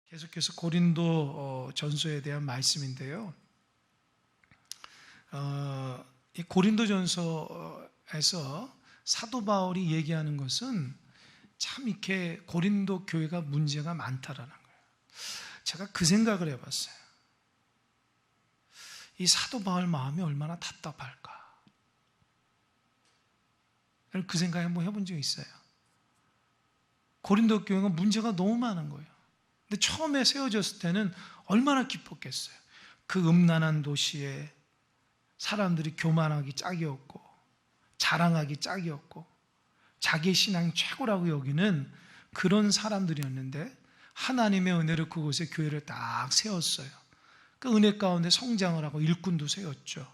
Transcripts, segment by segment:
계속해서 고린도 전서에 대한 말씀인데요. 이 고린도 전서에서 사도 바울이 얘기하는 것은 참 이렇게 고린도 교회가 문제가 많다라는 거예요. 제가 그 생각을 해봤어요. 이 사도 바울 마음이 얼마나 답답할까. 그 생각 한번 해본 적 있어요. 고린도 교회가 문제가 너무 많은 거예요. 근데 처음에 세워졌을 때는 얼마나 기뻤겠어요. 그 음란한 도시에 사람들이 교만하기 짝이 없고 자랑하기 짝이 없고 자기 신앙이 최고라고 여기는 그런 사람들이었는데 하나님의 은혜로 그곳에 교회를 딱 세웠어요. 그 은혜 가운데 성장을 하고 일꾼도 세웠죠.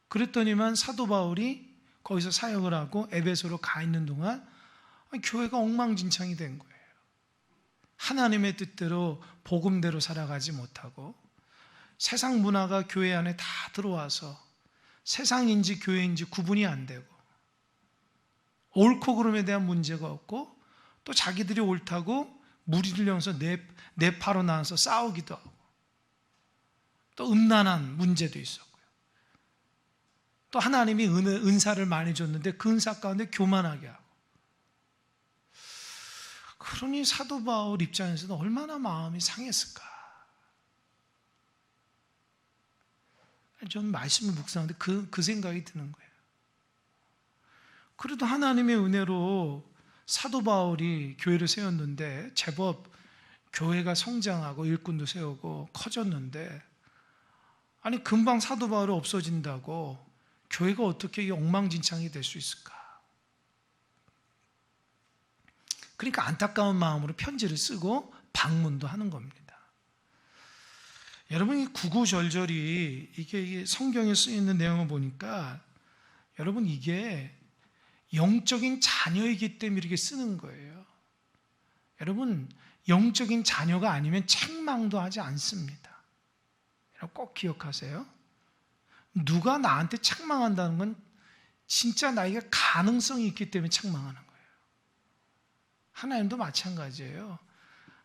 그랬더니만 사도 바울이 거기서 사역을 하고 에베소로 가 있는 동안 교회가 엉망진창이 된 거예요. 하나님의 뜻대로 복음대로 살아가지 못하고 세상 문화가 교회 안에 다 들어와서 세상인지 교회인지 구분이 안 되고 옳고 그름에 대한 문제가 없고 또 자기들이 옳다고 무리를 이용해서 내파로 나눠서 싸우기도 하고 또 음란한 문제도 있었고요. 또 하나님이 은사를 많이 줬는데 그 은사 가운데 교만하게 하고 그러니 사도 바울 입장에서는 얼마나 마음이 상했을까. 좀 말씀을 묵상하는데 그 생각이 드는 거예요. 그래도 하나님의 은혜로 사도 바울이 교회를 세웠는데 제법 교회가 성장하고 일꾼도 세우고 커졌는데 아니 금방 사도 바울이 없어진다고 교회가 어떻게 엉망진창이 될 수 있을까? 그러니까 안타까운 마음으로 편지를 쓰고 방문도 하는 겁니다. 여러분 이 구구절절이 이게 성경에 쓰여있는 내용을 보니까 여러분 이게 영적인 자녀이기 때문에 이렇게 쓰는 거예요. 여러분 영적인 자녀가 아니면 책망도 하지 않습니다. 여러분 꼭 기억하세요. 누가 나한테 책망한다는 건 진짜 나에게 가능성이 있기 때문에 책망하는 거예요. 하나님도 마찬가지예요.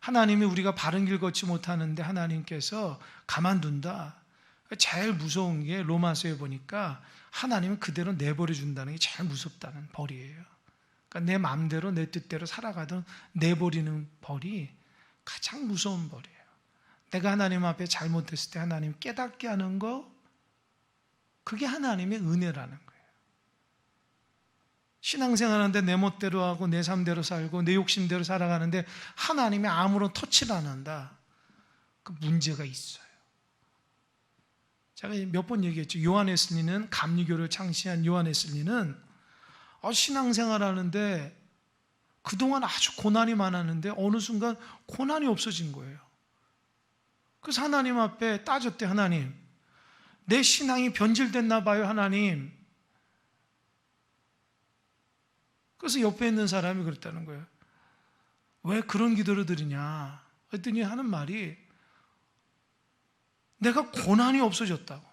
하나님이 우리가 바른 길 걷지 못하는데 하나님께서 가만둔다. 제일 무서운 게 로마서에 보니까 하나님은 그대로 내버려 준다는 게 제일 무섭다는 벌이에요. 그러니까 내 마음대로 내 뜻대로 살아가던 내버리는 벌이 가장 무서운 벌이에요. 내가 하나님 앞에 잘못했을 때 하나님 깨닫게 하는 거 그게 하나님의 은혜라는 거예요. 신앙생활하는데 내 멋대로 하고 내 삶대로 살고 내 욕심대로 살아가는데 하나님이 아무런 터치를 안 한다. 그 문제가 있어요. 제가 몇 번 얘기했죠. 요한 웨슬리는 감리교를 창시한 요한 웨슬리는 신앙생활하는데 그동안 아주 고난이 많았는데 어느 순간 고난이 없어진 거예요. 그래서 하나님 앞에 따졌대. 하나님, 내 신앙이 변질됐나 봐요. 하나님. 그래서 옆에 있는 사람이 그랬다는 거예요. 왜 그런 기도를 드리냐 했더니 하는 말이 내가 고난이 없어졌다고.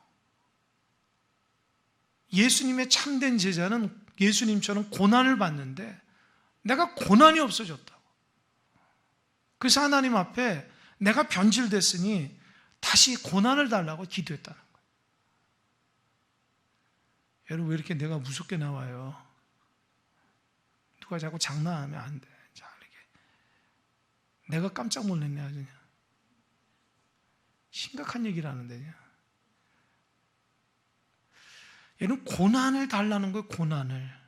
예수님의 참된 제자는 예수님처럼 고난을 받는데 내가 고난이 없어졌다고. 그래서 하나님 앞에 내가 변질됐으니 다시 고난을 달라고 기도했다는 거예요. 여러분 왜 이렇게 내가 무섭게 나와요? 누가 자꾸 장난하면 안 돼. 자, 이렇게. 내가 깜짝 놀랐네, 아주. 심각한 얘기를 하는데. 얘는 고난을 달라는 거예요, 고난을.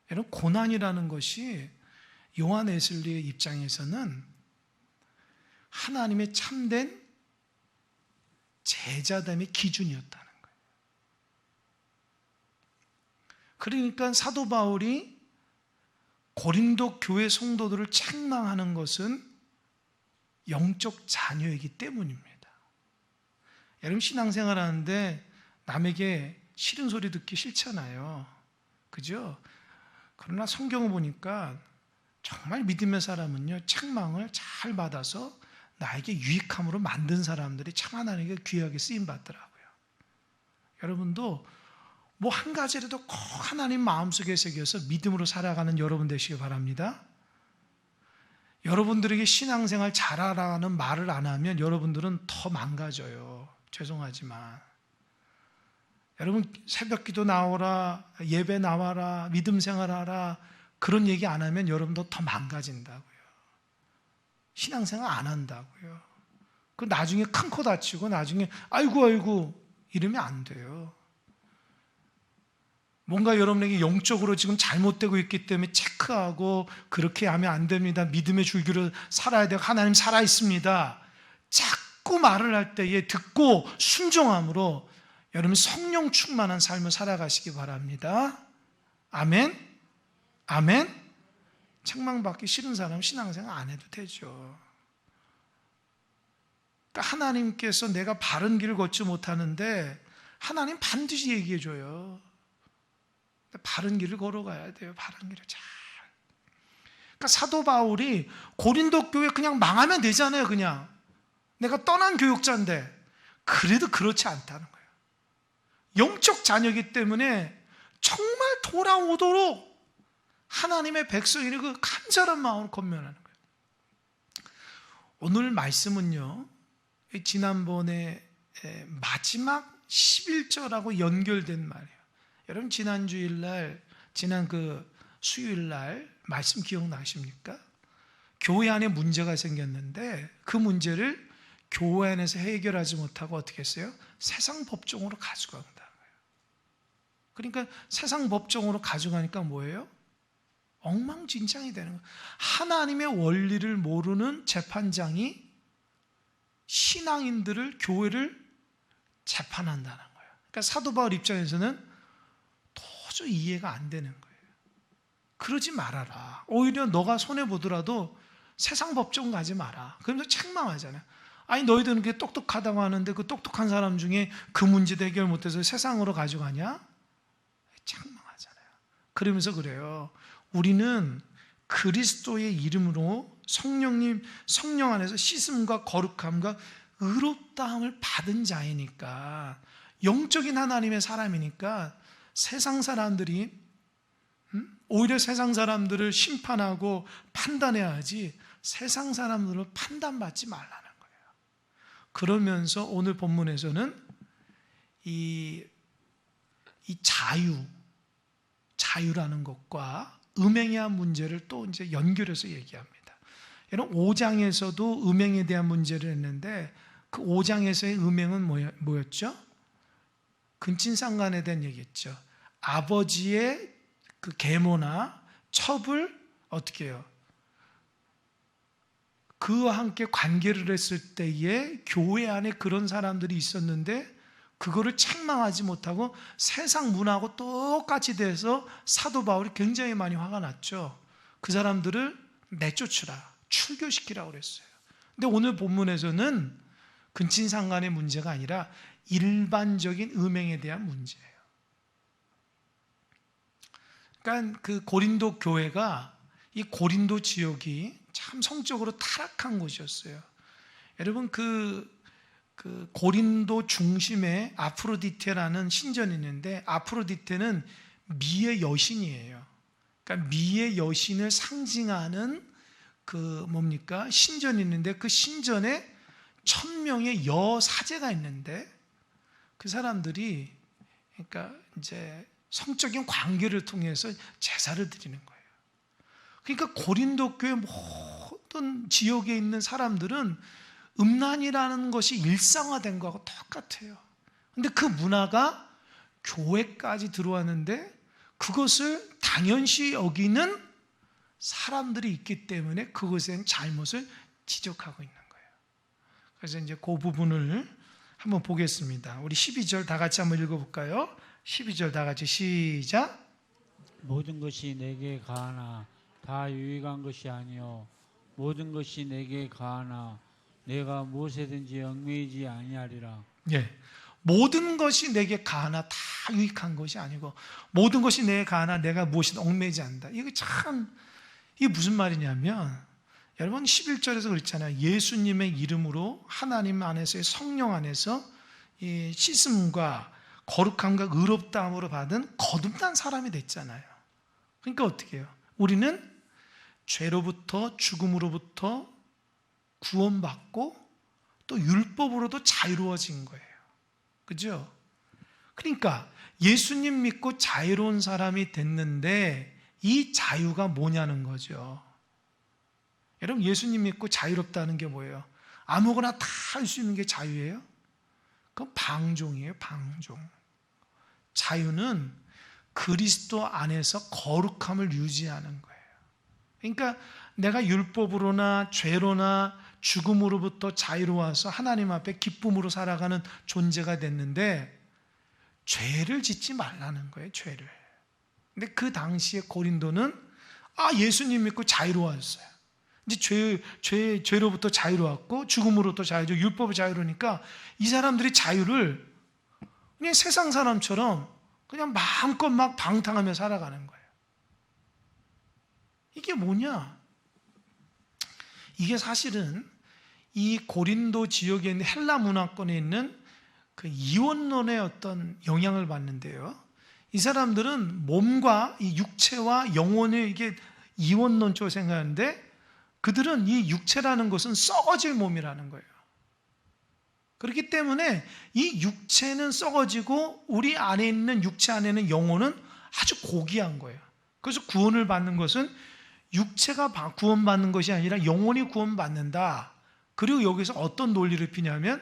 여러분, 고난이라는 것이 요한 웨슬리의 입장에서는 하나님의 참된 제자됨의 기준이었다는 거예요. 그러니까 사도 바울이 고린도 교회 성도들을 책망하는 것은 영적 자녀이기 때문입니다. 여러분 신앙생활 하는데 남에게 싫은 소리 듣기 싫잖아요. 그죠? 그러나 성경을 보니까 정말 믿음의 사람은요, 책망을 잘 받아서 나에게 유익함으로 만든 사람들이 참 하나님께 귀하게 쓰임 받더라고요. 여러분도 뭐 한 가지라도 꼭 하나님 마음속에 새겨서 믿음으로 살아가는 여러분 되시기 바랍니다. 여러분들에게 신앙생활 잘하라는 말을 안 하면 여러분들은 더 망가져요. 죄송하지만. 여러분 새벽기도 나오라, 예배 나와라, 믿음 생활하라 그런 얘기 안 하면 여러분도 더 망가진다고요. 신앙생활 안 한다고요. 그 나중에 큰 코 다치고 나중에 아이고 이러면 안 돼요. 뭔가 여러분에게 영적으로 지금 잘못되고 있기 때문에 체크하고 그렇게 하면 안 됩니다. 믿음의 줄기로 살아야 돼요. 하나님 살아있습니다. 자꾸 말을 할 때에 듣고 순종함으로 여러분 성령 충만한 삶을 살아가시기 바랍니다. 아멘? 아멘? 책망받기 싫은 사람은 신앙생활 안 해도 되죠. 그러니까 하나님께서 내가 바른 길을 걷지 못하는데 하나님 반드시 얘기해 줘요. 바른 길을 걸어가야 돼요. 바른 길을 잘. 그러니까 사도 바울이 고린도 교회 그냥 망하면 되잖아요. 그냥 내가 떠난 교육자인데 그래도 그렇지 않다는 거예요. 영적 자녀이기 때문에 정말 돌아오도록 하나님의 백성이니 그 간절한 마음을 권면하는 거예요. 오늘 말씀은요, 지난번에 마지막 11절하고 연결된 말이에요. 여러분 지난 주일날, 지난 그 수요일날 말씀 기억나십니까? 교회 안에 문제가 생겼는데 그 문제를 교회 안에서 해결하지 못하고 어떻게 했어요? 세상 법정으로 가져간다는 거예요. 그러니까 세상 법정으로 가져가니까 뭐예요? 엉망진창이 되는 거예요. 하나님의 원리를 모르는 재판장이 신앙인들을, 교회를 재판한다는 거예요. 그러니까 사도 바울 입장에서는 도저히 이해가 안 되는 거예요. 그러지 말아라. 오히려 너가 손해보더라도 세상 법정 가지 마라. 그러면서 책망하잖아요. 아니 너희들은 그렇게 똑똑하다고 하는데 그 똑똑한 사람 중에 그 문제도 해결 못해서 세상으로 가져가냐? 책망하잖아요. 그러면서 그래요. 우리는 그리스도의 이름으로 성령 안에서 씻음과 거룩함과 의롭다함을 받은 자이니까, 영적인 하나님의 사람이니까 세상 사람들이 오히려 세상 사람들을 심판하고 판단해야 하지 세상 사람들을 판단받지 말라는 거예요. 그러면서 오늘 본문에서는 이 자유라는 것과 음행에 대한 문제를 또 이제 연결해서 얘기합니다. 여러분 5장에서도 음행에 대한 문제를 했는데 그 5장에서의 음행은 뭐였죠? 근친상간에 대한 얘기였죠. 아버지의 그 계모나 첩을 어떻게 해요? 그와 함께 관계를 했을 때에 교회 안에 그런 사람들이 있었는데 그거를 책망하지 못하고 세상 문화하고 똑같이 돼서 사도 바울이 굉장히 많이 화가 났죠. 그 사람들을 내쫓으라, 출교시키라고 그랬어요. 근데 오늘 본문에서는 근친상간의 문제가 아니라 일반적인 음행에 대한 문제예요. 그러니까 그 고린도 교회가, 이 고린도 지역이 참 성적으로 타락한 곳이었어요. 여러분 그 고린도 중심에 아프로디테라는 신전이 있는데, 아프로디테는 미의 여신이에요. 그러니까 미의 여신을 상징하는 그 뭡니까? 신전이 있는데 그 신전에 1000명의 여사제가 있는데 그 사람들이 그러니까 이제 성적인 관계를 통해서 제사를 드리는 거예요. 그러니까 고린도 교회 모든 지역에 있는 사람들은 음란이라는 것이 일상화된 거하고 똑같아요. 근데 그 문화가 교회까지 들어왔는데 그것을 당연시 여기는 사람들이 있기 때문에 그것에 대한 잘못을 지적하고 있는 거예요. 그래서 이제 그 부분을 한번 보겠습니다. 우리 12절 다 같이 한번 읽어볼까요? 12절 다 같이 시작. 모든 것이 내게 가하나 다 유익한 것이 아니요 모든 것이 내게 가하나 내가 무엇에든지 얽매이지 아니하리라. 예, 모든 것이 내게 가하나 다 유익한 것이 아니고 모든 것이 내게 가하나 내가 무엇이든 얽매이지 않는다. 이게 무슨 말이냐면, 여러분 11절에서 그랬잖아요. 예수님의 이름으로 하나님 안에서의 성령 안에서 이 씻음과 거룩함과 의롭다함으로 받은 거듭난 사람이 됐잖아요. 그러니까 어떻게 해요? 우리는 죄로부터 죽음으로부터 구원받고 또 율법으로도 자유로워진 거예요. 그죠? 그러니까 예수님 믿고 자유로운 사람이 됐는데 이 자유가 뭐냐는 거죠. 여러분, 예수님 믿고 자유롭다는 게 뭐예요? 아무거나 다 할 수 있는 게 자유예요? 그건 방종이에요, 방종. 자유는 그리스도 안에서 거룩함을 유지하는 거예요. 그러니까 내가 율법으로나 죄로나 죽음으로부터 자유로워서 하나님 앞에 기쁨으로 살아가는 존재가 됐는데 죄를 짓지 말라는 거예요, 죄를. 근데 그 당시에 고린도는 예수님 믿고 자유로웠어요. 이제 죄로부터 자유로웠고 죽음으로부터 자유로, 율법의 자유로니까 이 사람들이 자유를 그냥 세상 사람처럼 그냥 마음껏 막 방탕하며 살아가는 거예요. 이게 뭐냐? 이게 사실은 이 고린도 지역에 있는 헬라 문화권에 있는 그 이원론의 어떤 영향을 받는데요. 이 사람들은 몸과 이 육체와 영혼의 이게 이원론적으로 생각하는데 그들은 이 육체라는 것은 썩어질 몸이라는 거예요. 그렇기 때문에 이 육체는 썩어지고 우리 안에 있는 육체 안에 있는 영혼은 아주 고귀한 거예요. 그래서 구원을 받는 것은 육체가 구원받는 것이 아니라 영혼이 구원받는다. 그리고 여기서 어떤 논리를 피냐면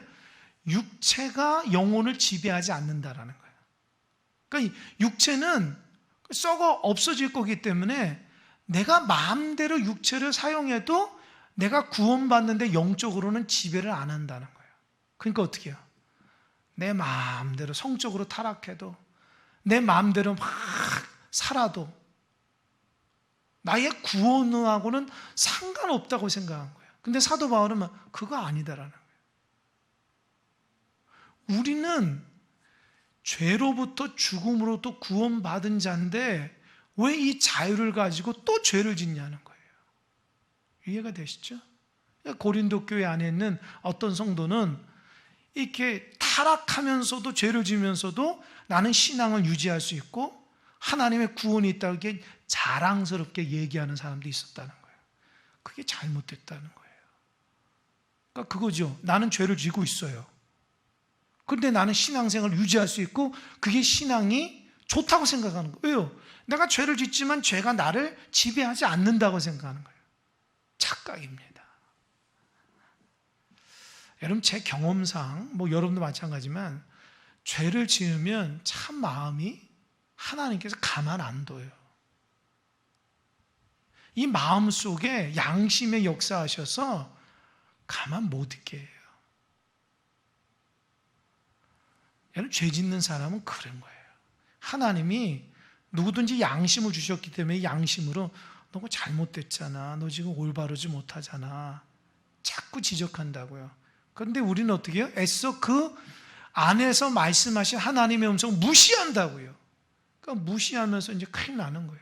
육체가 영혼을 지배하지 않는다라는 거예요. 그러니까 육체는 썩어 없어질 거기 때문에 내가 마음대로 육체를 사용해도 내가 구원받는데 영적으로는 지배를 안 한다는 거예요. 그러니까 어떻게 해요? 내 마음대로 성적으로 타락해도 내 마음대로 막 살아도 나의 구원하고는 상관없다고 생각한 거예요. 근데 사도 바울은 그거 아니다라는 거예요. 우리는 죄로부터 죽음으로부터 구원받은 자인데 왜 이 자유를 가지고 또 죄를 짓냐는 거예요. 이해가 되시죠? 고린도 교회 안에 있는 어떤 성도는 이렇게 타락하면서도 죄를 지면서도 나는 신앙을 유지할 수 있고 하나님의 구원이 있다고 이렇게 자랑스럽게 얘기하는 사람도 있었다는 거예요. 그게 잘못됐다는 거예요. 그러니까 그거죠. 나는 죄를 지고 있어요. 그런데 나는 신앙생활을 유지할 수 있고 그게 신앙이 좋다고 생각하는 거예요. 왜요? 내가 죄를 짓지만 죄가 나를 지배하지 않는다고 생각하는 거예요. 착각입니다. 여러분, 제 경험상 여러분도 마찬가지지만 죄를 지으면 참 마음이 하나님께서 가만 안 둬요. 이 마음 속에 양심의 역사하셔서 가만 못 있게 해요. 여러분, 죄 짓는 사람은 그런 거예요. 하나님이 누구든지 양심을 주셨기 때문에 양심으로 너가 잘못됐잖아. 너 지금 올바르지 못하잖아. 자꾸 지적한다고요. 그런데 우리는 어떻게 해요? 애써 그 안에서 말씀하신 하나님의 음성을 무시한다고요. 그러니까 무시하면서 이제 큰일 나는 거예요.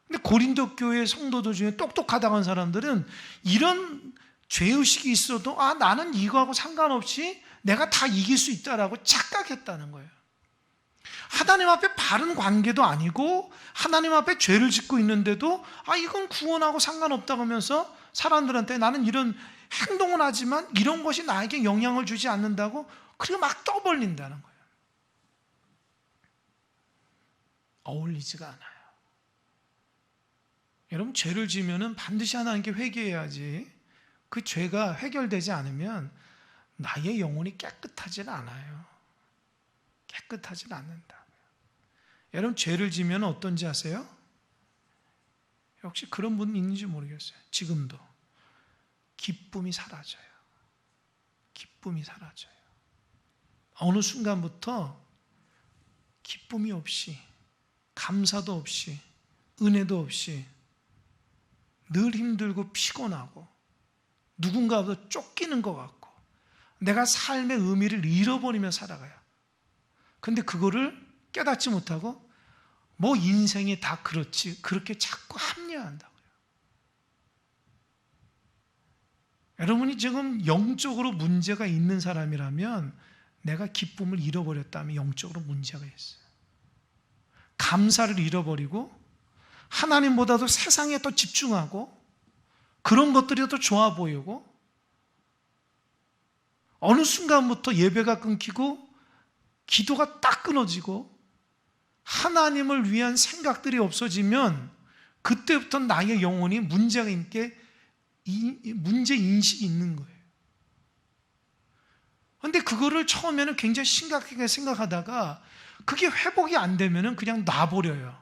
근데 고린도 교회 성도들 중에 똑똑하다고 하는 사람들은 이런 죄의식이 있어도 나는 이거하고 상관없이 내가 다 이길 수 있다라고 착각했다는 거예요. 하나님 앞에 바른 관계도 아니고 하나님 앞에 죄를 짓고 있는데도 이건 구원하고 상관없다고 하면서 사람들한테 나는 이런 행동은 하지만 이런 것이 나에게 영향을 주지 않는다고 그리고 막 떠벌린다는 거예요. 어울리지가 않아요. 여러분, 죄를 지으면 반드시 하나님께 회개해야지. 그 죄가 해결되지 않으면 나의 영혼이 깨끗하지는 않아요. 깨끗하지는 않는다고요. 여러분, 죄를 지면 어떤지 아세요? 혹시 그런 분 있는지 모르겠어요. 지금도 기쁨이 사라져요. 기쁨이 사라져요. 어느 순간부터 기쁨이 없이, 감사도 없이, 은혜도 없이 늘 힘들고 피곤하고 누군가보다 쫓기는 것 같고 내가 삶의 의미를 잃어버리며 살아가요. 근데 그거를 깨닫지 못하고 인생이 다 그렇지 그렇게 자꾸 합리화한다고요. 여러분이 지금 영적으로 문제가 있는 사람이라면 내가 기쁨을 잃어버렸다면 영적으로 문제가 있어요. 감사를 잃어버리고 하나님보다도 세상에 더 집중하고 그런 것들이 더 좋아 보이고 어느 순간부터 예배가 끊기고 기도가 딱 끊어지고 하나님을 위한 생각들이 없어지면 그때부터 나의 영혼이 문제 인식이 있는 거예요. 그런데 그거를 처음에는 굉장히 심각하게 생각하다가 그게 회복이 안 되면 그냥 놔버려요.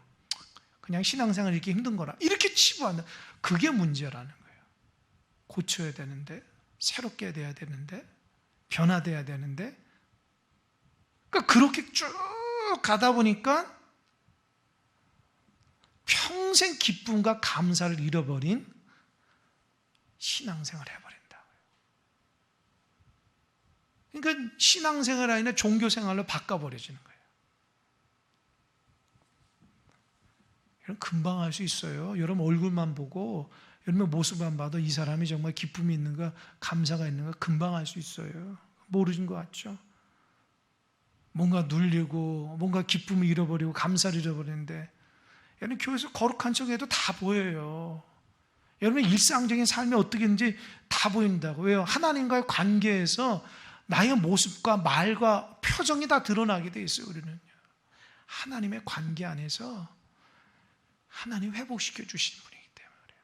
그냥 신앙생활 이렇게 힘든 거라 이렇게 치부한다. 그게 문제라는 거예요. 고쳐야 되는데, 새롭게 돼야 되는데, 변화돼야 되는데, 그러니까 그렇게 쭉 가다 보니까 평생 기쁨과 감사를 잃어버린 신앙생활을 해버린다. 그러니까 신앙생활 아니라 종교생활로 바꿔버려지는 거예요. 여러분 금방 알 수 있어요. 여러분 얼굴만 보고 여러분 모습만 봐도 이 사람이 정말 기쁨이 있는가 감사가 있는가 금방 알 수 있어요. 모르신 것 같죠? 뭔가 눌리고 뭔가 기쁨을 잃어버리고 감사를 잃어버리는데 여러분 교회에서 거룩한 척해도 다 보여요. 여러분 일상적인 삶이 어떻게 있는지 다 보인다고. 왜요? 하나님과의 관계에서 나의 모습과 말과 표정이 다 드러나게 돼 있어요. 우리는 하나님의 관계 안에서 하나님 회복시켜 주시는 분이기 때문에 그래요.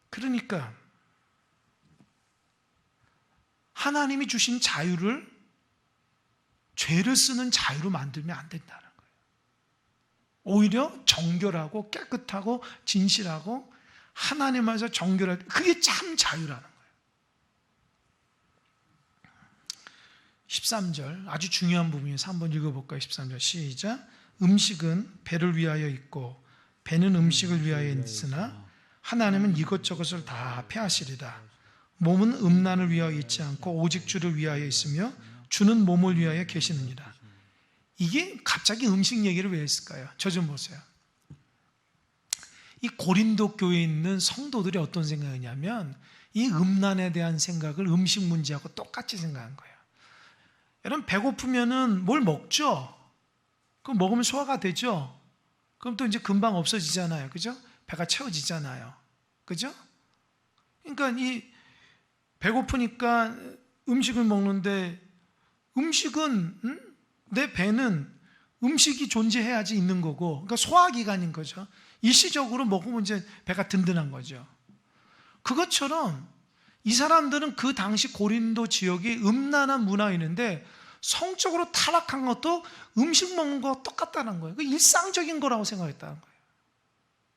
그러니까 하나님이 주신 자유를 죄를 쓰는 자유로 만들면 안 된다는 거예요. 오히려 정결하고 깨끗하고 진실하고 하나님 안에서 정결할 때 그게 참 자유라는 거예요. 13절 아주 중요한 부분이에요. 한번 읽어볼까요? 13절 시작. 음식은 배를 위하여 있고 배는 음식을 위하여 있으나 하나님은 이것저것을 다 폐하시리라. 몸은 음란을 위하여 있지 않고 오직 주를 위하여 있으며 주는 몸을 위하여 계시느니라. 이게 갑자기 음식 얘기를 왜 했을까요? 저 좀 보세요. 이 고린도 교회에 있는 성도들이 어떤 생각이냐면 이 음란에 대한 생각을 음식 문제하고 똑같이 생각한 거예요. 여러분 배고프면은 뭘 먹죠? 그럼 먹으면 소화가 되죠? 그럼 또 이제 금방 없어지잖아요. 그죠? 배가 채워지잖아요. 그죠? 그러니까 이 배고프니까 음식을 먹는데 음식은 내 배는 음식이 존재해야지 있는 거고 그러니까 소화기관인 거죠. 일시적으로 먹으면 이제 배가 든든한 거죠. 그것처럼 이 사람들은 그 당시 고린도 지역이 음란한 문화였는데 성적으로 타락한 것도 음식 먹는 거와 똑같다는 거예요. 그 일상적인 거라고 생각했다는 거예요.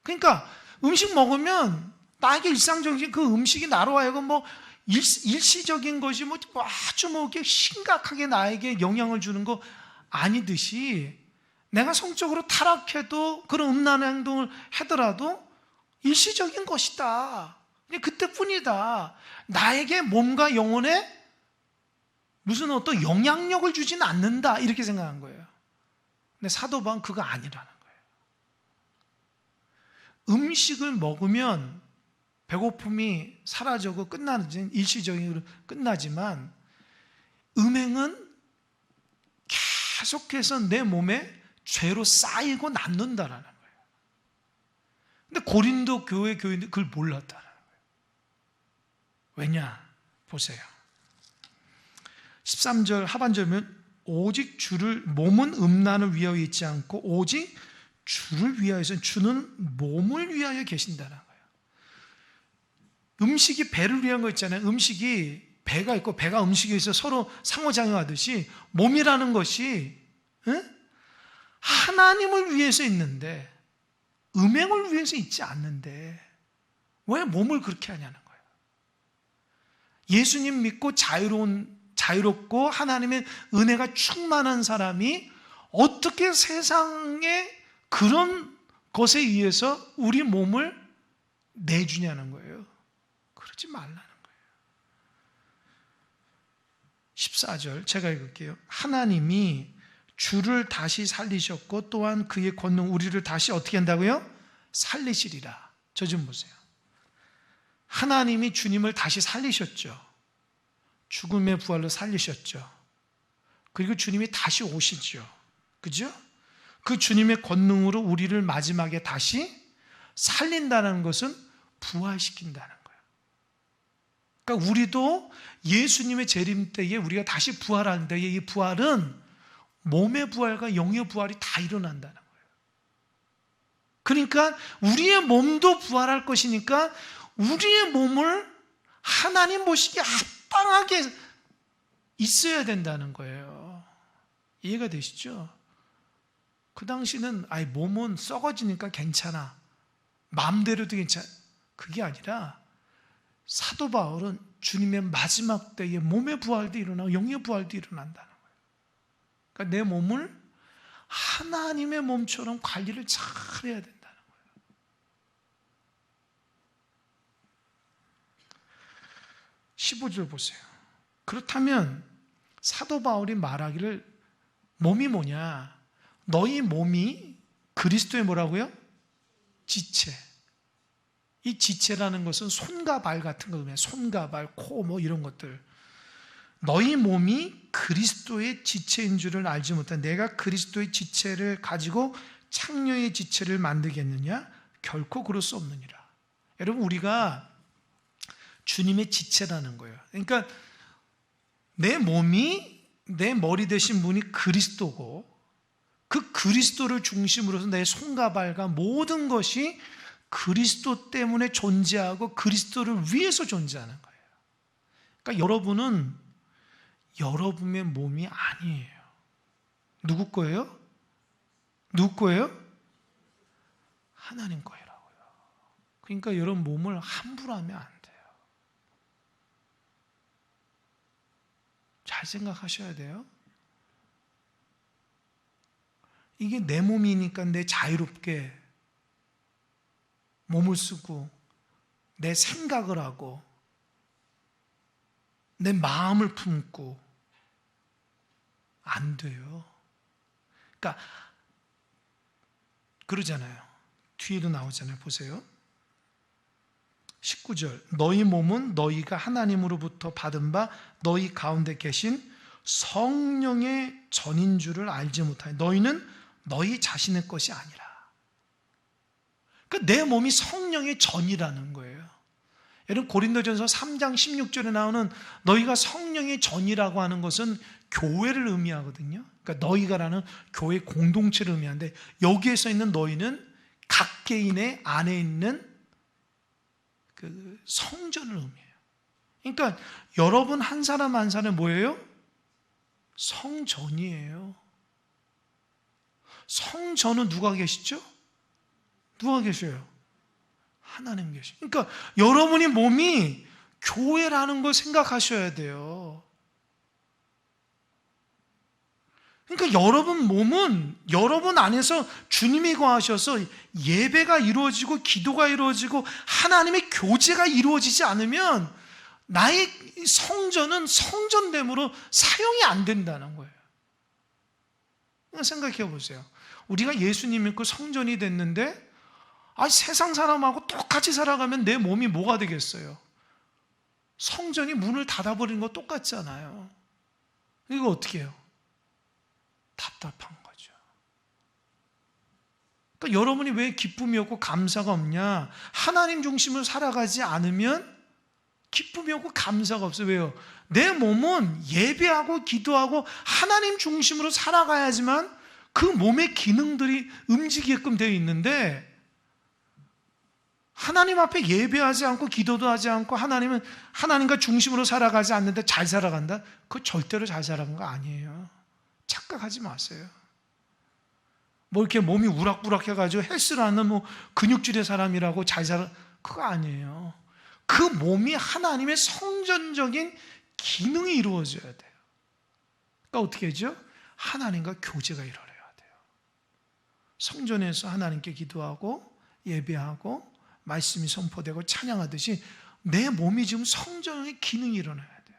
그러니까 음식 먹으면 나에게 일상적인 그 음식이 나로 하여금 뭐 일시적인 것이 뭐 아주 뭐 이렇게 심각하게 나에게 영향을 주는 거 아니듯이 내가 성적으로 타락해도 그런 음란한 행동을 하더라도 일시적인 것이다. 그냥 그때뿐이다. 나에게 몸과 영혼에 무슨 어떤 영향력을 주지는 않는다. 이렇게 생각한 거예요. 근데 사도 바울은 그거 아니라는 거예요. 음식을 먹으면 배고픔이 사라지고 끝나는 일시적으로 끝나지만 음행은 계속해서 내 몸에 죄로 쌓이고 남는다라는 거예요. 근데 고린도 교회 교인들 그걸 몰랐다는 거예요. 왜냐? 보세요. 13절 하반절면 오직 주를 몸은 음란을 위하여 있지 않고 오직 주를 위하여서 주는 몸을 위하여 계신다는 거예요. 음식이 배를 위한 거 있잖아요. 음식이 배가 있고 배가 음식에 있어 서로 상호작용하듯이 몸이라는 것이 하나님을 위해서 있는데 음행을 위해서 있지 않는데 왜 몸을 그렇게 하냐는 거예요. 예수님 믿고 자유롭고 하나님의 은혜가 충만한 사람이 어떻게 세상에 그런 것에 의해서 우리 몸을 내주냐는 거예요. 그러지 말라는 거예요. 14절 제가 읽을게요. 하나님이 주를 다시 살리셨고 또한 그의 권능 우리를 다시 어떻게 한다고요? 살리시리라. 저 좀 보세요. 하나님이 주님을 다시 살리셨죠. 죽음의 부활로 살리셨죠. 그리고 주님이 다시 오시죠. 그죠? 그 주님의 권능으로 우리를 마지막에 다시 살린다는 것은 부활시킨다는 거예요. 그러니까 우리도 예수님의 재림 때에 우리가 다시 부활하는데, 이 부활은 몸의 부활과 영의 부활이 다 일어난다는 거예요. 그러니까 우리의 몸도 부활할 것이니까 우리의 몸을 하나님 보시기에 합당하게 있어야 된다는 거예요. 이해가 되시죠? 그 당시는 몸은 썩어지니까 괜찮아, 마음대로도 괜찮아, 그게 아니라 사도 바울은 주님의 마지막 때에 몸의 부활도 일어나고 영의 부활도 일어난다는 거예요. 그러니까 내 몸을 하나님의 몸처럼 관리를 잘 해야 된다는 거예요. 15절 보세요. 그렇다면 사도 바울이 말하기를 몸이 뭐냐? 너희 몸이 그리스도의 뭐라고요? 지체. 이 지체라는 것은 손과 발 같은 거예요. 손과 발, 코 뭐 이런 것들. 너희 몸이 그리스도의 지체인 줄을 알지 못한 내가 그리스도의 지체를 가지고 창녀의 지체를 만들겠느냐? 결코 그럴 수 없느니라. 여러분, 우리가 주님의 지체라는 거예요. 그러니까 내 몸이, 내 머리 되신 분이 그리스도고, 그 그리스도를 중심으로 해서 내 손과 발과 모든 것이 그리스도 때문에 존재하고 그리스도를 위해서 존재하는 거예요. 그러니까 여러분은 여러분의 몸이 아니에요. 누구 거예요? 누구 거예요? 하나님 거라고요. 그러니까 여러분 몸을 함부로 하면 안 돼요. 잘 생각하셔야 돼요. 이게 내 몸이니까 내 자유롭게 몸을 쓰고 내 생각을 하고 내 마음을 품고 안 돼요. 그러니까 그러잖아요. 뒤에도 나오잖아요. 보세요. 19절. 너희 몸은 너희가 하나님으로부터 받은 바 너희 가운데 계신 성령의 전인 줄을 알지 못하니 너희는 너희 자신의 것이 아니라. 그러니까 내 몸이 성령의 전이라는 거예요. 여러분, 고린도전서 3장 16절에 나오는 너희가 성령의 전이라고 하는 것은 교회를 의미하거든요. 그러니까 너희가라는 교회 공동체를 의미하는데, 여기에서 있는 너희는 각 개인의 안에 있는 그 성전을 의미해요. 그러니까 여러분 한 사람 한 사람 뭐예요? 성전이에요. 성전은 누가 계시죠? 누가 계셔요? 하나님 계셔요. 그러니까 여러분이 몸이 교회라는 걸 생각하셔야 돼요. 그러니까 여러분 몸은 여러분 안에서 주님이 거하셔서 예배가 이루어지고 기도가 이루어지고 하나님의 교제가 이루어지지 않으면 나의 성전은 성전됨으로 사용이 안 된다는 거예요. 생각해 보세요. 우리가 예수님 믿고 성전이 됐는데 세상 사람하고 똑같이 살아가면 내 몸이 뭐가 되겠어요? 성전이 문을 닫아버리는 거 똑같잖아요. 이거 어떻게 해요? 답답한 거죠. 그러니까 여러분이 왜 기쁨이 없고 감사가 없냐? 하나님 중심으로 살아가지 않으면 기쁨이 없고 감사가 없어요. 왜요? 내 몸은 예배하고 기도하고 하나님 중심으로 살아가야지만 그 몸의 기능들이 움직이게끔 되어 있는데, 하나님 앞에 예배하지 않고 기도도 하지 않고 하나님과 중심으로 살아가지 않는데 잘 살아간다? 그거 절대로 잘 살아간 거 아니에요. 착각하지 마세요. 뭐 이렇게 몸이 우락부락 해가지고 헬스를 하는 근육질의 사람이라고 잘 살아, 그거 아니에요. 그 몸이 하나님의 성전적인 기능이 이루어져야 돼요. 그러니까 어떻게 하죠? 하나님과 교제가 일어나야 돼요. 성전에서 하나님께 기도하고 예배하고 말씀이 선포되고 찬양하듯이 내 몸이 지금 성전의 기능이 일어나야 돼요.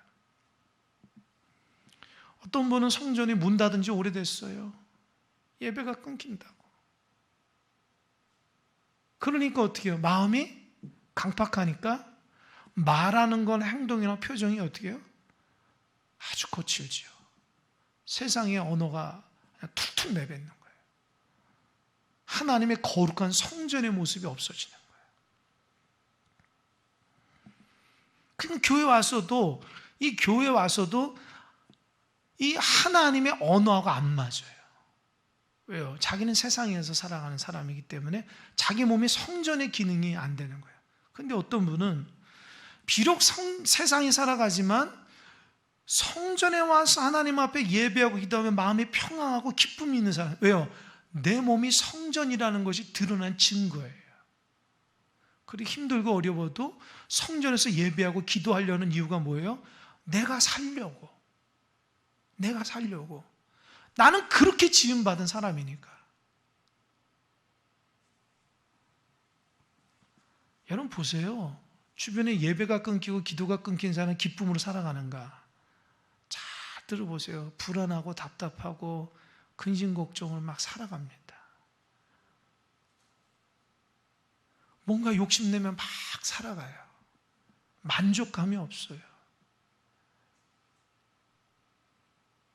어떤 분은 성전이 문 닫은 지 오래됐어요. 예배가 끊긴다고. 그러니까 어떻게 해요? 마음이 강팍하니까 말하는 건 행동이나 표정이 어떻게 해요? 아주 거칠지요. 세상의 언어가 그냥 툭툭 내뱉는 거예요. 하나님의 거룩한 성전의 모습이 없어지는 거예요. 그럼 교회 와서도 이 하나님의 언어하고 안 맞아요. 왜요? 자기는 세상에서 살아가는 사람이기 때문에 자기 몸이 성전의 기능이 안 되는 거예요. 근데 어떤 분은 비록 세상에 살아가지만 성전에 와서 하나님 앞에 예배하고 기도하면 마음이 평안하고 기쁨이 있는 사람. 왜요? 내 몸이 성전이라는 것이 드러난 증거예요. 그리고 힘들고 어려워도 성전에서 예배하고 기도하려는 이유가 뭐예요? 내가 살려고. 나는 그렇게 지음받은 사람이니까. 여러분 보세요. 주변에 예배가 끊기고 기도가 끊긴 사람은 기쁨으로 살아가는가? 잘 들어보세요. 불안하고 답답하고 근심 걱정을 막 살아갑니다. 뭔가 욕심내면 막 살아가요. 만족감이 없어요.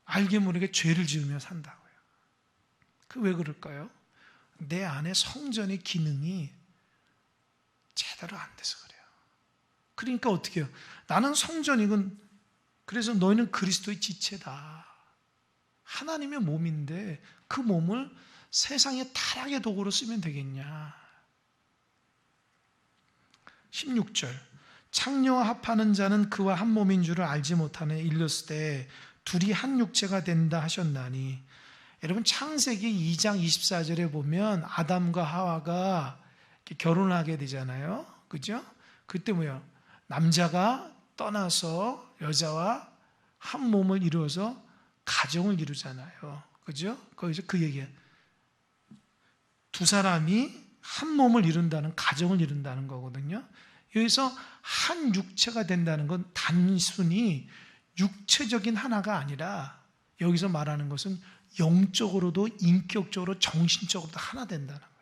알게 모르게 죄를 지으며 산다고요. 그 왜 그럴까요? 내 안에 성전의 기능이 제대로 안 돼서 그래요. 그러니까 어떻게 해요? 나는 성전이군. 그래서 너희는 그리스도의 지체다. 하나님의 몸인데 그 몸을 세상의 타락의 도구로 쓰면 되겠냐. 16절 창녀와 합하는 자는 그와 한 몸인 줄을 알지 못하네 일렀을 때 둘이 한 육체가 된다 하셨나니. 여러분 창세기 2장 24절에 보면 아담과 하와가 결혼하게 되잖아요. 그죠? 그때 뭐예요? 남자가 떠나서 여자와 한 몸을 이루어서 가정을 이루잖아요. 그죠? 거기서 그 얘기예요. 두 사람이 한 몸을 이룬다는, 가정을 이룬다는 거거든요. 여기서 한 육체가 된다는 건 단순히 육체적인 하나가 아니라 여기서 말하는 것은 영적으로도 인격적으로 정신적으로도 하나 된다는 거예요.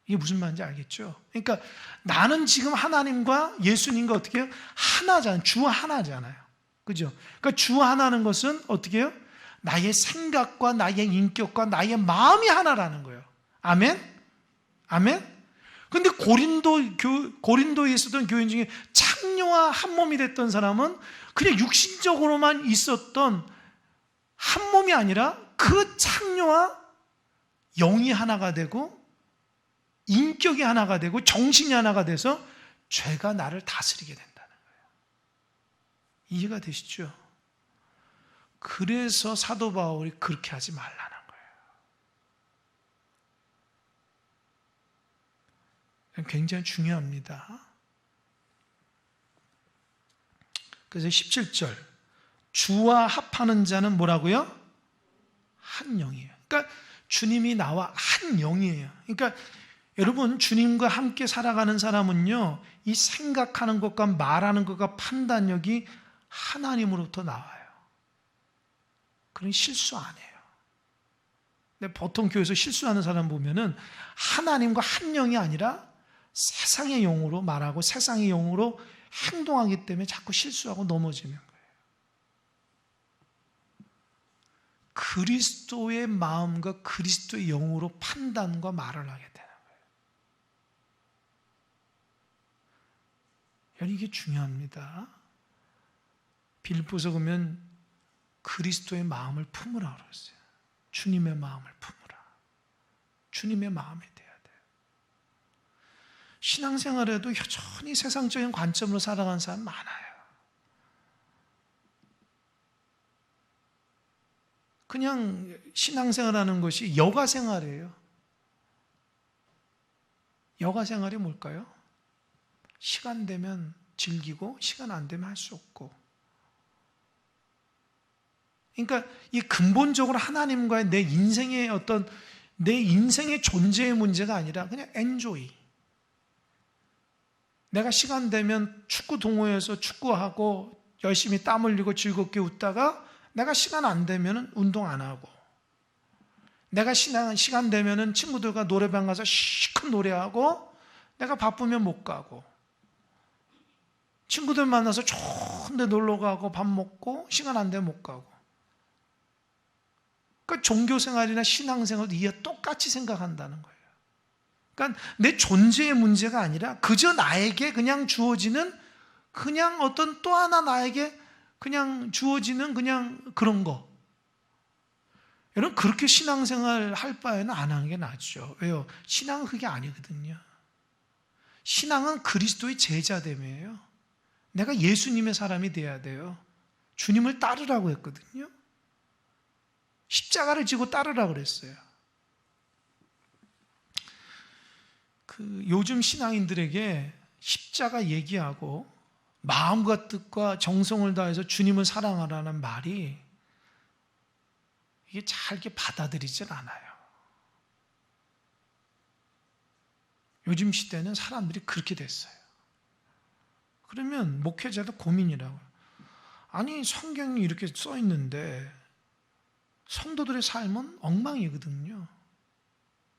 이게 무슨 말인지 알겠죠? 그러니까 나는 지금 하나님과 예수님과 어떻게 해요? 하나잖아요. 주 하나잖아요. 그죠? 그러니까 주 하나는 것은 어떻게 해요? 나의 생각과 나의 인격과 나의 마음이 하나라는 거예요. 아멘? 아멘? 근데 고린도에 있었던 교인 중에 창녀와 한 몸이 됐던 사람은 그냥 육신적으로만 있었던 한 몸이 아니라 그 창녀와 영이 하나가 되고 인격이 하나가 되고 정신이 하나가 돼서 죄가 나를 다스리게 된다는 거예요. 이해가 되시죠? 그래서 사도 바울이 그렇게 하지 말라는 거예요. 굉장히 중요합니다. 그래서 17절 주와 합하는 자는 뭐라고요? 한 영이에요. 그러니까 주님이 나와 한 영이에요. 그러니까 여러분 주님과 함께 살아가는 사람은요, 이 생각하는 것과 말하는 것과 판단력이 하나님으로부터 나와요. 그런 실수 안 해요. 근데 보통 교회에서 실수하는 사람 보면은 하나님과 한 영이 아니라 세상의 영으로 말하고 세상의 영으로 행동하기 때문에 자꾸 실수하고 넘어지는 거예요. 그리스도의 마음과 그리스도의 영으로 판단과 말을 하게 되는 거예요. 여러분 이게 중요합니다. 빌립보서 보면 그리스도의 마음을 품으라 그랬어요. 주님의 마음을 품으라. 주님의 마음이 돼야 돼요. 신앙생활에도 여전히 세상적인 관점으로 살아가는 사람 많아요. 그냥 신앙생활하는 것이 여가생활이에요. 여가생활이 뭘까요? 시간 되면 즐기고 시간 안 되면 할 수 없고. 그러니까 이 근본적으로 하나님과의 내 인생의 존재의 문제가 아니라 그냥 엔조이. 내가 시간 되면 축구 동호회에서 축구하고 열심히 땀 흘리고 즐겁게 웃다가 내가 시간 안 되면 운동 안 하고, 내가 시간 되면 친구들과 노래방 가서 시큰 노래하고, 내가 바쁘면 못 가고, 친구들 만나서 좋은 데 놀러 가고 밥 먹고 시간 안 되면 못 가고. 그러니까 종교생활이나 신앙생활도 이게 똑같이 생각한다는 거예요. 그러니까 내 존재의 문제가 아니라 그저 나에게 그냥 주어지는 그냥 어떤 또 하나 나에게 그냥 주어지는 그냥 그런 거. 여러분 그렇게 신앙생활 할 바에는 안 하는 게 낫죠. 왜요? 신앙은 그게 아니거든요. 신앙은 그리스도의 제자됨이에요. 내가 예수님의 사람이 돼야 돼요. 주님을 따르라고 했거든요. 십자가를 지고 따르라고 그랬어요. 요즘 신앙인들에게 십자가 얘기하고 마음과 뜻과 정성을 다해서 주님을 사랑하라는 말이 이게 잘 이렇게 받아들이질 않아요. 요즘 시대는 사람들이 그렇게 됐어요. 그러면 목회자도 고민이라고요. 아니 성경이 이렇게 써 있는데 성도들의 삶은 엉망이거든요.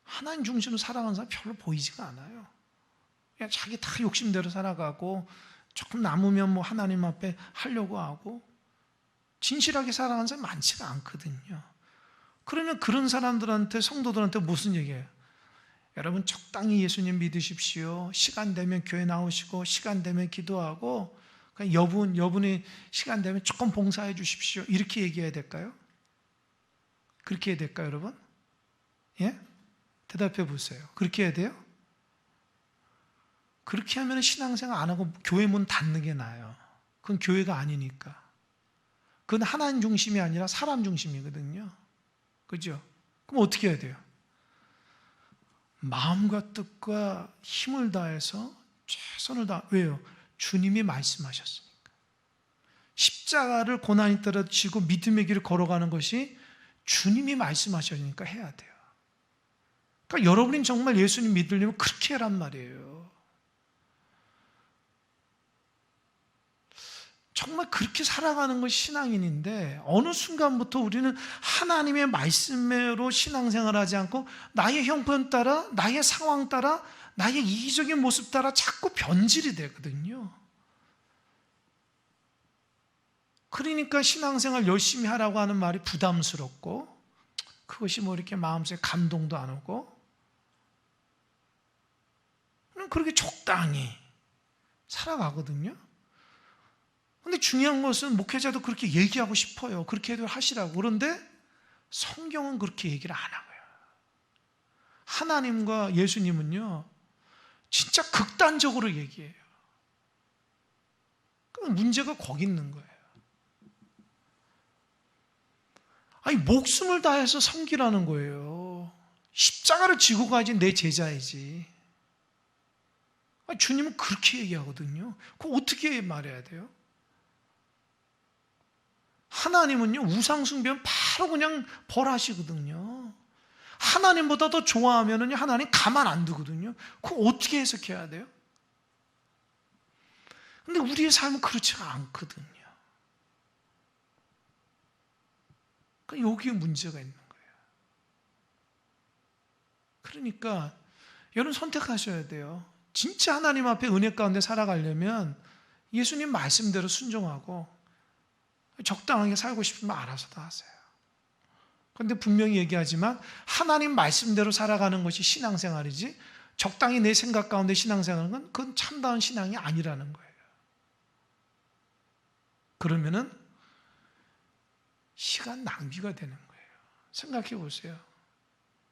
하나님 중심으로 살아가는 사람 별로 보이지가 않아요. 그냥 자기 다 욕심대로 살아가고 조금 남으면 뭐 하나님 앞에 하려고 하고 진실하게 살아가는 사람이 많지가 않거든요. 그러면 그런 사람들한테 성도들한테 무슨 얘기예요? 여러분 적당히 예수님 믿으십시오. 시간 되면 교회 나오시고 시간 되면 기도하고 여분이 시간 되면 조금 봉사해 주십시오. 이렇게 얘기해야 될까요? 그렇게 해야 될까요, 여러분? 예? 대답해 보세요. 그렇게 해야 돼요? 그렇게 하면 신앙생활 안 하고 교회 문 닫는 게 나아요. 그건 교회가 아니니까. 그건 하나님 중심이 아니라 사람 중심이거든요. 그죠? 그럼 어떻게 해야 돼요? 마음과 뜻과 힘을 다해서 최선을 다. 왜요? 주님이 말씀하셨으니까. 십자가를 고난이 따라 지고 믿음의 길을 걸어가는 것이 주님이 말씀하셨으니까 해야 돼요. 그러니까 여러분이 정말 예수님 믿으려면 그렇게 해란 말이에요. 정말 그렇게 살아가는 것이 신앙인인데 어느 순간부터 우리는 하나님의 말씀으로 신앙생활하지 않고 나의 형편 따라 나의 상황 따라 나의 이기적인 모습 따라 자꾸 변질이 되거든요. 그러니까 신앙생활 열심히 하라고 하는 말이 부담스럽고 그것이 뭐 이렇게 마음속에 감동도 안 오고 그렇게 적당히 살아가거든요. 근데 중요한 것은 목회자도 그렇게 얘기하고 싶어요. 그렇게 하시라고. 그런데 성경은 그렇게 얘기를 안 하고요. 하나님과 예수님은요, 진짜 극단적으로 얘기해요. 그럼 문제가 거기 있는 거예요. 아니, 목숨을 다해서 섬기라는 거예요. 십자가를 지고 가야지 내 제자이지. 아니, 주님은 그렇게 얘기하거든요. 그거 어떻게 말해야 돼요? 하나님은요, 우상숭배는 바로 그냥 벌하시거든요. 하나님보다 더 좋아하면은 하나님 가만 안 두거든요. 그거 어떻게 해석해야 돼요? 근데 우리의 삶은 그렇지가 않거든요. 그러니까 여기에 문제가 있는 거예요. 그러니까 여러분 선택하셔야 돼요. 진짜 하나님 앞에 은혜 가운데 살아가려면 예수님 말씀대로 순종하고 적당하게 살고 싶으면 알아서 다 하세요. 그런데 분명히 얘기하지만 하나님 말씀대로 살아가는 것이 신앙생활이지 적당히 내 생각 가운데 신앙생활은 건 그건 참다운 신앙이 아니라는 거예요. 그러면은 시간 낭비가 되는 거예요. 생각해 보세요.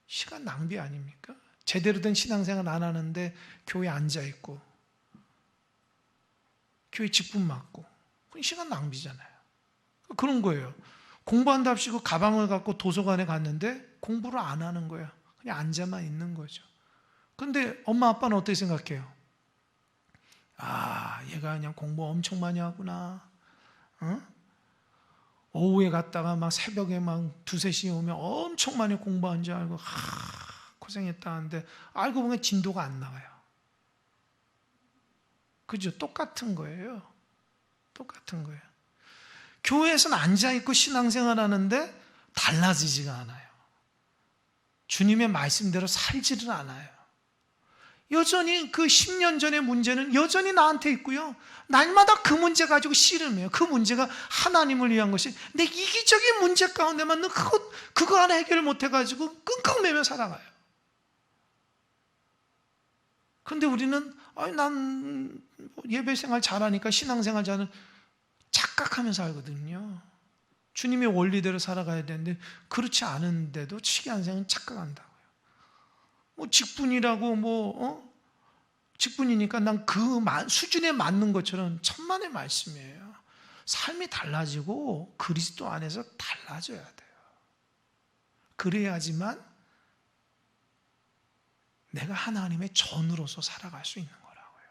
시간 낭비 아닙니까? 제대로 된 신앙생활 안 하는데 교회에 앉아 있고 교회 직분 맡고 그건 시간 낭비잖아요. 그런 거예요. 공부한답시고 가방을 갖고 도서관에 갔는데 공부를 안 하는 거야. 그냥 앉아만 있는 거죠. 그런데 엄마 아빠는 어떻게 생각해요? 아, 얘가 그냥 공부 엄청 많이 하구나. 어? 오후에 갔다가 막 새벽에 막 2, 3시에 오면 엄청 많이 공부한 줄 알고 고생했다 하는데 알고 보면 진도가 안 나와요. 그죠? 똑같은 거예요. 똑같은 거예요. 교회에서는 앉아있고 신앙생활 하는데 달라지지가 않아요. 주님의 말씀대로 살지를 않아요. 여전히 그 10년 전의 문제는 여전히 나한테 있고요. 날마다 그 문제 가지고 씨름해요. 그 문제가 하나님을 위한 것이 내 이기적인 문제 가운데만 그거 하나 해결을 못해가지고 끙끙매며 살아가요. 그런데 우리는 난 예배생활 잘하니까 신앙생활 잘하는 착각하며 살거든요. 주님의 원리대로 살아가야 되는데 그렇지 않은데도 치기한 생은 착각한다고요. 직분이라고 직분이니까 난 그 수준에 맞는 것처럼 천만의 말씀이에요. 삶이 달라지고 그리스도 안에서 달라져야 돼요. 그래야지만 내가 하나님의 전으로서 살아갈 수 있는 거라고요.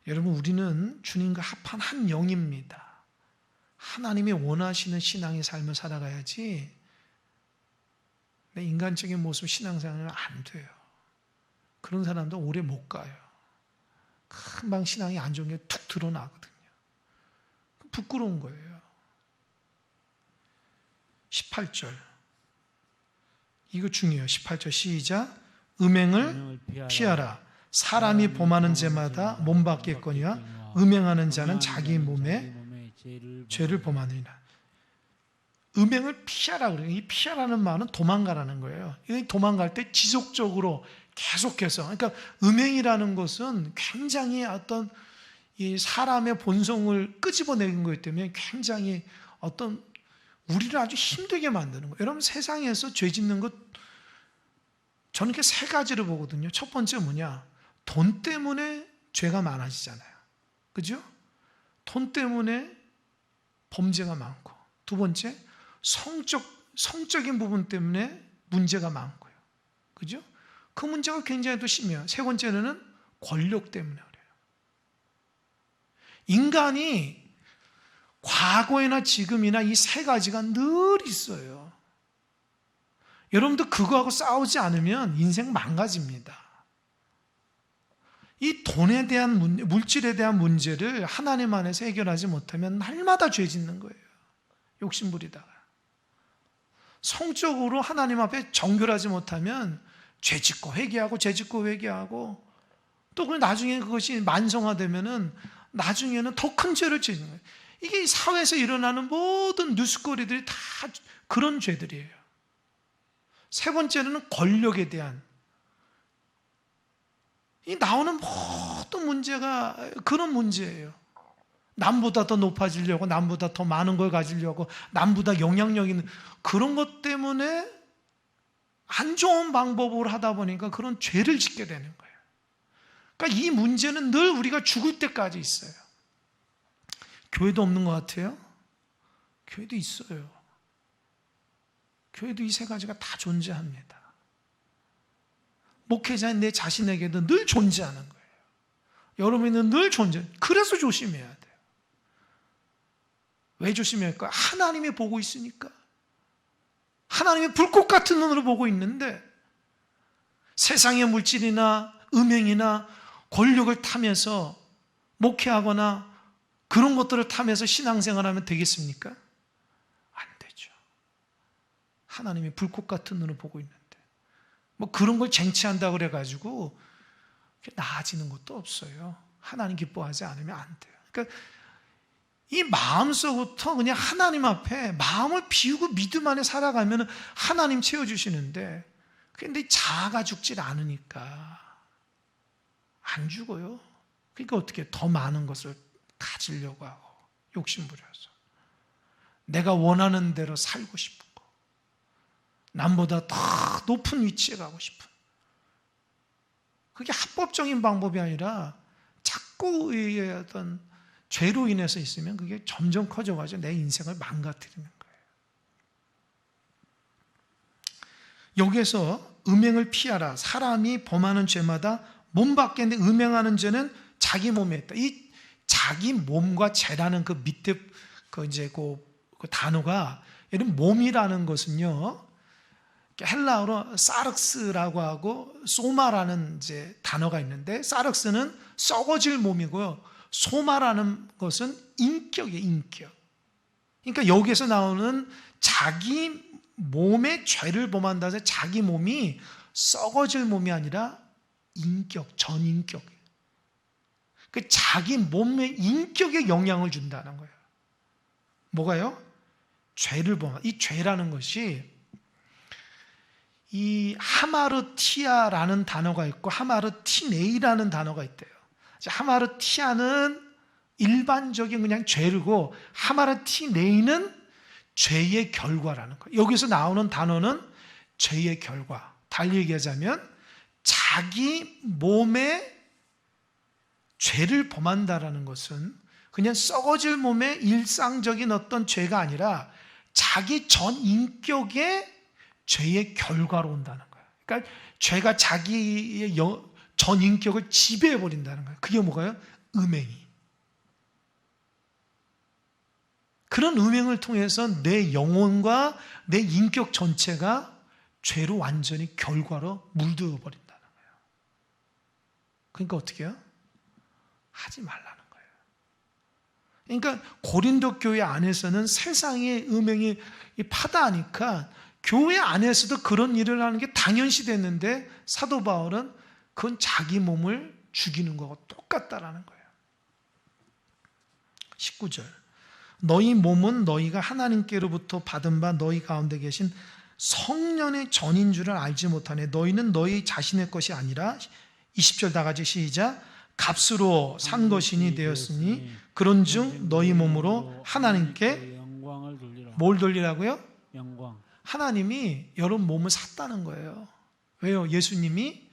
여러분, 우리는 주님과 합한 한 영입니다. 하나님이 원하시는 신앙의 삶을 살아가야지 내 인간적인 모습 신앙생활은 안 돼요. 그런 사람도 오래 못 가요. 금방 신앙이 안 좋은 게 툭 드러나거든요. 부끄러운 거예요. 18절. 이거 중요해요. 18절 시작. 음행을 피하라. 사람이 범하는 죄마다 몸 받겠거니와 음행하는 자는 자기 몸에 죄를 범하느니라. 음행을 피하라 그래요. 이 피하라는 말은 도망가라는 거예요. 도망갈 때 지속적으로 계속해서, 그러니까 음행이라는 것은 굉장히 어떤 이 사람의 본성을 끄집어내는 거기 때문에 굉장히 어떤 우리를 아주 힘들게 만드는 거예요. 여러분, 세상에서 죄 짓는 것 저는 이렇게 세 가지를 보거든요. 첫 번째 뭐냐? 돈 때문에 죄가 많아지잖아요. 그죠? 돈 때문에 범죄가 많고, 두 번째 성적인 부분 때문에 문제가 많고요. 그죠? 그 문제가 굉장히 또 심해요. 세 번째는 권력 때문에 그래요. 인간이 과거에나 지금이나 이 세 가지가 늘 있어요. 여러분도 그거하고 싸우지 않으면 인생 망가집니다. 이 돈에 대한 문제, 물질에 대한 문제를 하나님 안에서 해결하지 못하면 날마다 죄 짓는 거예요. 욕심 부리다가. 성적으로 하나님 앞에 정결하지 못하면 죄 짓고 회개하고 죄 짓고 회개하고 또 나중에 그것이 만성화되면은 나중에는 더 큰 죄를 짓는 거예요. 이게 사회에서 일어나는 모든 뉴스거리들이 다 그런 죄들이에요. 세 번째는 권력에 대한 이 나오는 모든 문제가 그런 문제예요. 남보다 더 높아지려고, 남보다 더 많은 걸 가지려고, 남보다 영향력 있는 그런 것 때문에 안 좋은 방법으로 하다 보니까 그런 죄를 짓게 되는 거예요. 그러니까 이 문제는 늘 우리가 죽을 때까지 있어요. 교회도 없는 것 같아요? 교회도 있어요. 교회도 이 세 가지가 다 존재합니다. 목회자인 내 자신에게도 늘 존재하는 거예요. 여러분은 늘 존재. 그래서 조심해야 돼요. 왜 조심해야 할까요? 하나님이 보고 있으니까. 하나님이 불꽃 같은 눈으로 보고 있는데 세상의 물질이나 음행이나 권력을 타면서 목회하거나 그런 것들을 타면서 신앙생활하면 되겠습니까? 안 되죠. 하나님이 불꽃 같은 눈으로 보고 있는데 그런 걸 쟁취한다고 그래가지고 나아지는 것도 없어요. 하나님 기뻐하지 않으면 안 돼요. 그러니까 이 마음속부터 그냥 하나님 앞에 마음을 비우고 믿음 안에 살아가면 하나님 채워주시는데, 근데 자아가 죽질 않으니까 안 죽어요. 그러니까 어떻게 더 많은 것을 가지려고 하고 욕심부려서 내가 원하는 대로 살고 싶고 남보다 더 높은 위치에 가고 싶은, 그게 합법적인 방법이 아니라 자꾸 이 어떤 죄로 인해서 있으면 그게 점점 커져가지고 내 인생을 망가뜨리는 거예요. 여기에서 음행을 피하라. 사람이 범하는 죄마다 몸 받겠는데 음행하는 죄는 자기 몸에 있다. 이 자기 몸과 죄라는 그 밑에 그 단어가, 여러분 몸이라는 것은요, 헬라어로 사륵스라고 하고 소마라는 이제 단어가 있는데, 사륵스는 썩어질 몸이고요, 소마라는 것은 인격이에요, 인격. 그러니까 여기에서 나오는 자기 몸의 죄를 범한다 해서 자기 몸이 썩어질 몸이 아니라 인격, 전인격. 그 자기 몸의 인격에 영향을 준다는 거예요. 뭐가요? 죄를 범한. 이 죄라는 것이 이 하마르티아라는 단어가 있고 하마르티네이라는 단어가 있대요. 하마르티아는 일반적인 그냥 죄르고 하마르티네이는 죄의 결과라는 거예요. 여기서 나오는 단어는 죄의 결과. 달리 얘기하자면 자기 몸에 죄를 범한다라는 것은 그냥 썩어질 몸의 일상적인 어떤 죄가 아니라 자기 전 인격의 죄의 결과로 온다는 거예요. 그러니까 죄가 자기의 전 인격을 지배해 버린다는 거예요. 그게 뭐가요? 음행이. 그런 음행을 통해서 내 영혼과 내 인격 전체가 죄로 완전히 결과로 물들어 버린다는 거예요. 그러니까 어떻게 해요? 하지 말라는 거예요. 그러니까 고린도 교회 안에서는 세상의 음행이 파다하니까 교회 안에서도 그런 일을 하는 게 당연시 됐는데 사도 바울은 그건 자기 몸을 죽이는 거와 똑같다라는 거예요. 19절. 너희 몸은 너희가 하나님께로부터 받은 바 너희 가운데 계신 성령의 전인 줄을 알지 못하네. 너희는 너희 자신의 것이 아니라 20절 다 같이 시작. 값으로 산 것이니 되었으니 그런즉 너희 몸으로 하나님께 영광을 돌리라. 뭘 돌리라고요? 영광. 하나님이 여러분 몸을 샀다는 거예요. 왜요? 예수님이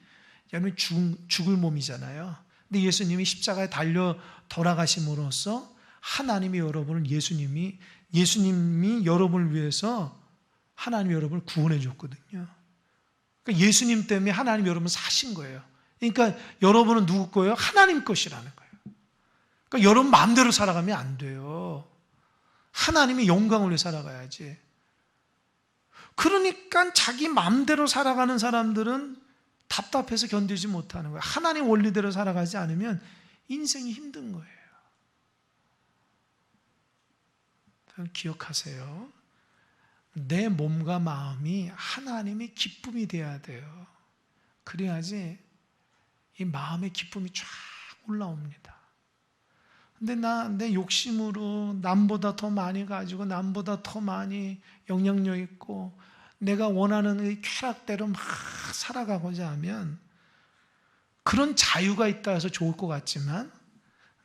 여러분 죽을 몸이잖아요. 근데 예수님이 십자가에 달려 돌아가심으로써 하나님이 여러분을 예수님이 여러분을 위해서 하나님이 여러분을 구원해 줬거든요. 그러니까 예수님 때문에 하나님이 여러분을 사신 거예요. 그러니까 여러분은 누구 거예요? 하나님 것이라는 거예요. 그러니까 여러분 마음대로 살아가면 안 돼요. 하나님의 영광을 위해 살아가야지. 그러니까 자기 마음대로 살아가는 사람들은 답답해서 견디지 못하는 거예요. 하나님 원리대로 살아가지 않으면 인생이 힘든 거예요. 기억하세요. 내 몸과 마음이 하나님의 기쁨이 돼야 돼요. 그래야지 이 마음의 기쁨이 쫙 올라옵니다. 근데 내 욕심으로 남보다 더 많이 가지고 남보다 더 많이 영향력 있고 내가 원하는 이 쾌락대로 막 살아가고자 하면 그런 자유가 있다 해서 좋을 것 같지만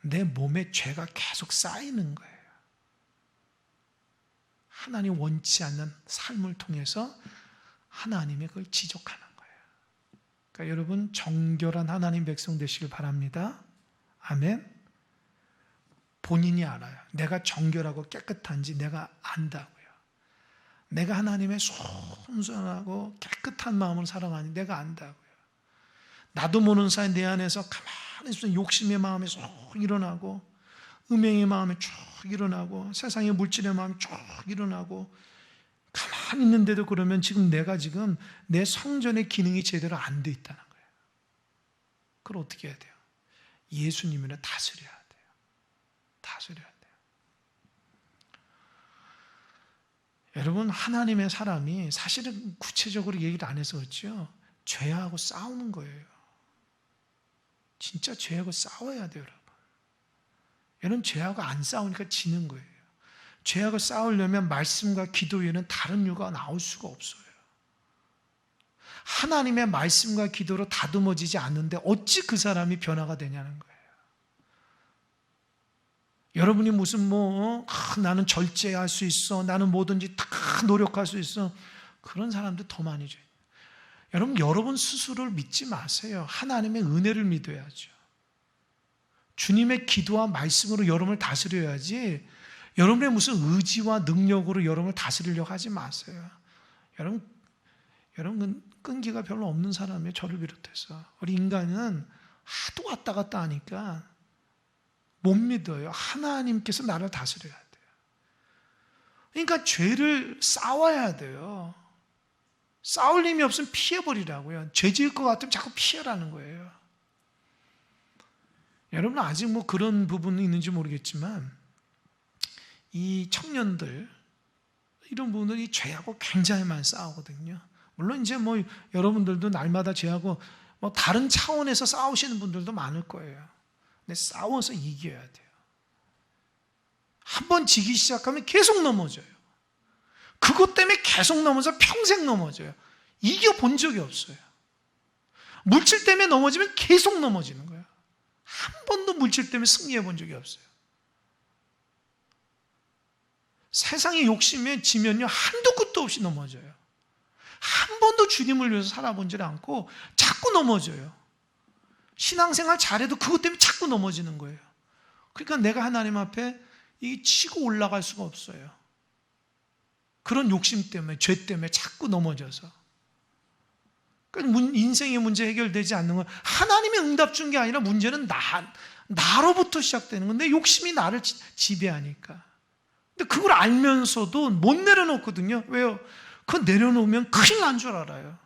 내 몸에 죄가 계속 쌓이는 거예요. 하나님 원치 않는 삶을 통해서 하나님의 그걸 지적하는 거예요. 그러니까 여러분 정결한 하나님 백성 되시길 바랍니다. 아멘. 본인이 알아요. 내가 정결하고 깨끗한지 내가 안다고요. 내가 하나님의 순수하고 깨끗한 마음으로 살아가니 내가 안다고요. 나도 모르는 사이 내 안에서 가만히 있으면 욕심의 마음이 쏙 일어나고 음행의 마음이 쭉 일어나고 세상의 물질의 마음이 쭉 일어나고 가만히 있는데도 그러면 내가 지금 내 성전의 기능이 제대로 안 돼 있다는 거예요. 그걸 어떻게 해야 돼요? 예수님으로 다스려야 돼요. 다스려야 돼요. 여러분 하나님의 사람이 사실은 구체적으로 얘기를 안 해서 그렇죠. 죄하고 싸우는 거예요. 진짜 죄하고 싸워야 돼요, 여러분. 여러분 죄하고 안 싸우니까 지는 거예요. 죄하고 싸우려면 말씀과 기도 외에는 다른 이유가 나올 수가 없어요. 하나님의 말씀과 기도로 다듬어지지 않는데 어찌 그 사람이 변화가 되냐는 거예요. 여러분이 무슨 나는 절제할 수 있어, 나는 뭐든지 다 노력할 수 있어, 그런 사람들 더 많이 줘요. 여러분 스스로를 믿지 마세요. 하나님의 은혜를 믿어야죠. 주님의 기도와 말씀으로 여러분을 다스려야지 여러분의 무슨 의지와 능력으로 여러분을 다스리려고 하지 마세요. 여러분 끈기가 별로 없는 사람이에요. 저를 비롯해서. 우리 인간은 하도 왔다 갔다 하니까 못 믿어요. 하나님께서 나를 다스려야 돼요. 그러니까 죄를 싸워야 돼요. 싸울 힘이 없으면 피해버리라고요. 죄 지을 것 같으면 자꾸 피하라는 거예요. 여러분 아직 그런 부분이 있는지 모르겠지만 이 청년들 이런 분들이 죄하고 굉장히 많이 싸우거든요. 물론 이제 뭐 여러분들도 날마다 죄하고 뭐 다른 차원에서 싸우시는 분들도 많을 거예요. 근데 싸워서 이겨야 돼요. 한번 지기 시작하면 계속 넘어져요. 그것 때문에 계속 넘어져 평생 넘어져요. 이겨본 적이 없어요. 물질 때문에 넘어지면 계속 넘어지는 거예요. 한 번도 물질 때문에 승리해 본 적이 없어요. 세상의 욕심에 지면요 한도 끝도 없이 넘어져요. 한 번도 주님을 위해서 살아본질 않고 자꾸 넘어져요. 신앙생활 잘해도 그것 때문에 자꾸 넘어지는 거예요. 그러니까 내가 하나님 앞에 이 치고 올라갈 수가 없어요. 그런 욕심 때문에, 죄 때문에 자꾸 넘어져서. 그러니까 인생의 문제 해결되지 않는 건 하나님이 응답 준 게 아니라 문제는 나로부터 시작되는 건데 욕심이 나를 지배하니까. 근데 그걸 알면서도 못 내려놓거든요. 왜요? 그거 내려놓으면 큰일 난 줄 알아요.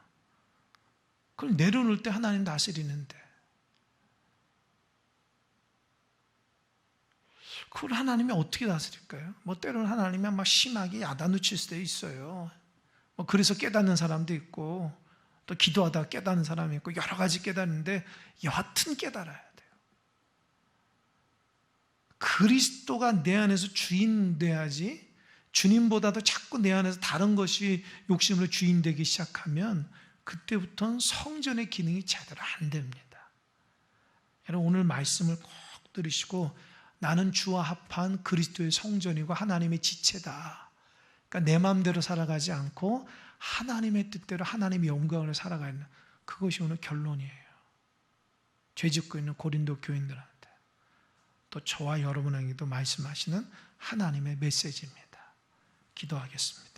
그걸 내려놓을 때 하나님 다스리는데. 그걸 하나님이 어떻게 다스릴까요? 뭐 때로는 하나님이 막 심하게 야단을 칠 수도 있어요. 뭐 그래서 깨닫는 사람도 있고 또 기도하다가 깨닫는 사람이 있고 여러 가지 깨닫는데 여하튼 깨달아야 돼요. 그리스도가 내 안에서 주인 돼야지 주님보다도 자꾸 내 안에서 다른 것이 욕심으로 주인 되기 시작하면 그때부터는 성전의 기능이 제대로 안 됩니다. 여러분 오늘 말씀을 꼭 들으시고 나는 주와 합한 그리스도의 성전이고 하나님의 지체다. 그러니까 내 마음대로 살아가지 않고 하나님의 뜻대로 하나님의 영광을 살아가는 그것이 오늘 결론이에요. 죄짓고 있는 고린도 교인들한테 또 저와 여러분에게도 말씀하시는 하나님의 메시지입니다. 기도하겠습니다.